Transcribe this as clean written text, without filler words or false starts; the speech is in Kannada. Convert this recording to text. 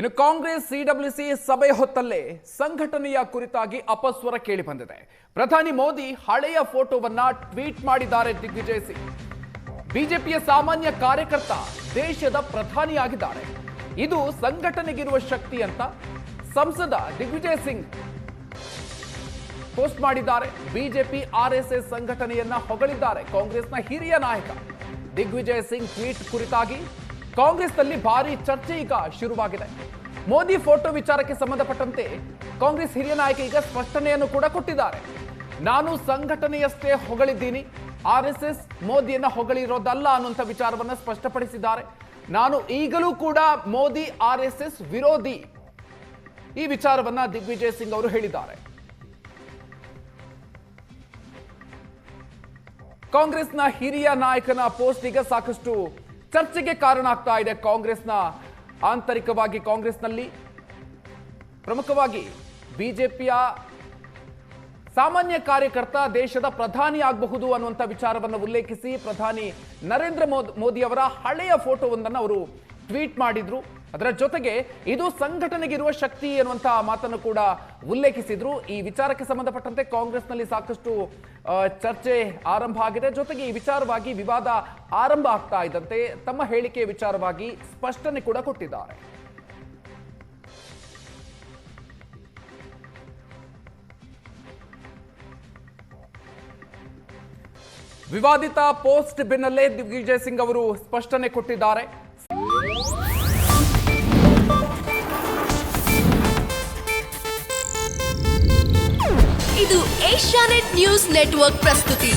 ಇನ್ನು ಕಾಂಗ್ರೆಸ್ ಸಿಡಬ್ಲ್ಯೂಸಿ ಸಭೆ ಹೊತ್ತಲ್ಲೇ ಸಂಘಟನೆಯ ಕುರಿತಾಗಿ ಅಪಸ್ವರ ಕೇಳಿ ಬಂದಿದೆ. ಪ್ರಧಾನಿ ಮೋದಿ ಹಳೆಯ ಫೋಟೋವನ್ನ ಟ್ವೀಟ್ ಮಾಡಿದ್ದಾರೆ ದಿಗ್ವಿಜಯ್ ಸಿಂಗ್. ಬಿಜೆಪಿಯ ಸಾಮಾನ್ಯ ಕಾರ್ಯಕರ್ತ ದೇಶದ ಪ್ರಧಾನಿಯಾಗಿದ್ದಾರೆ. ಇದು ಸಂಘಟನೆಗಿರುವ ಶಕ್ತಿ ಅಂತ ಸಂಸದ ದಿಗ್ವಿಜಯ್ ಸಿಂಗ್ ಪೋಸ್ಟ್ ಮಾಡಿದ್ದಾರೆ. ಬಿಜೆಪಿ ಆರ್ಎಸ್ಎಸ್ ಸಂಘಟನೆಯನ್ನ ಹೊಗಳಿದ್ದಾರೆ. ಕಾಂಗ್ರೆಸ್ನ ಹಿರಿಯ ನಾಯಕ ದಿಗ್ವಿಜಯ್ ಸಿಂಗ್ ಟ್ವೀಟ್ ಕುರಿತಾಗಿ ಕಾಂಗ್ರೆಸ್ನಲ್ಲಿ ಭಾರಿ ಚರ್ಚೆ ಈಗ ಶುರುವಾಗಿದೆ. ಮೋದಿ ಫೋಟೋ ವಿಚಾರಕ್ಕೆ ಸಂಬಂಧಪಟ್ಟಂತೆ ಕಾಂಗ್ರೆಸ್ ಹಿರಿಯ ನಾಯಕ ಈಗ ಸ್ಪಷ್ಟನೆಯನ್ನು ಕೂಡ ಕೊಟ್ಟಿದ್ದಾರೆ. ನಾನು ಸಂಘಟನೆಯಷ್ಟೇ ಹೊಗಳಿದ್ದೀನಿ, ಆರ್ಎಸ್ಎಸ್ ಮೋದಿಯನ್ನ ಹೊಗಳಿರೋದಲ್ಲ ಅನ್ನುವಂಥ ವಿಚಾರವನ್ನ ಸ್ಪಷ್ಟಪಡಿಸಿದ್ದಾರೆ. ನಾನು ಈಗಲೂ ಕೂಡ ಮೋದಿ ಆರ್ಎಸ್ಎಸ್ ವಿರೋಧಿ, ಈ ವಿಚಾರವನ್ನ ದಿಗ್ವಿಜಯ್ ಸಿಂಗ್ ಅವರು ಹೇಳಿದ್ದಾರೆ. ಕಾಂಗ್ರೆಸ್ನ ಹಿರಿಯ ನಾಯಕನ ಪೋಸ್ಟ್ ಈಗ ಸಾಕಷ್ಟು ಚರ್ಚೆಗೆ ಕಾರಣ ಆಗ್ತಾ ಇದೆ. ಕಾಂಗ್ರೆಸ್ನ ಆಂತರಿಕವಾಗಿ ಕಾಂಗ್ರೆಸ್ನಲ್ಲಿ ಪ್ರಮುಖವಾಗಿ ಬಿಜೆಪಿಯ ಸಾಮಾನ್ಯ ಕಾರ್ಯಕರ್ತ ದೇಶದ ಪ್ರಧಾನಿ ಆಗಬಹುದು ಅನ್ನುವಂಥ ವಿಚಾರವನ್ನು ಉಲ್ಲೇಖಿಸಿ ಪ್ರಧಾನಿ ನರೇಂದ್ರ ಮೋದಿ ಅವರ ಹಳೆಯ ಫೋಟೋವೊಂದನ್ನು ಅವರು ಟ್ವೀಟ್ ಮಾಡಿದ್ರು. ಅದರ ಜೊತೆಗೆ ಇದು ಸಂಘಟನೆಗಿರುವ ಶಕ್ತಿ ಎನ್ನುವಂಥ ಮಾತನ್ನು ಕೂಡ ಉಲ್ಲೇಖಿಸಿದ್ರು. ಈ ವಿಚಾರಕ್ಕೆ ಸಂಬಂಧಪಟ್ಟಂತೆ ಕಾಂಗ್ರೆಸ್ನಲ್ಲಿ ಸಾಕಷ್ಟು ಚರ್ಚೆ ಆರಂಭ ಆಗಿದೆ. ಜೊತೆಗೆ ಈ ವಿಚಾರವಾಗಿ ವಿವಾದ ಆರಂಭ ಆಗ್ತಾ ಇದ್ದಂತೆ ತಮ್ಮ ಹೇಳಿಕೆಯ ವಿಚಾರವಾಗಿ ಸ್ಪಷ್ಟನೆ ಕೂಡ ಕೊಟ್ಟಿದ್ದಾರೆ. ವಿವಾದಿತ ಪೋಸ್ಟ್ ಬೆನ್ನಲ್ಲೇ ದಿಗ್ವಿಜಯ್ ಸಿಂಗ್ ಅವರು ಸ್ಪಷ್ಟನೆ ಕೊಟ್ಟಿದ್ದಾರೆ. ಇದು ಏಷ್ಯಾನೆಟ್ ನ್ಯೂಸ್ ನೆಟ್ವರ್ಕ್ ಪ್ರಸ್ತುತಿ.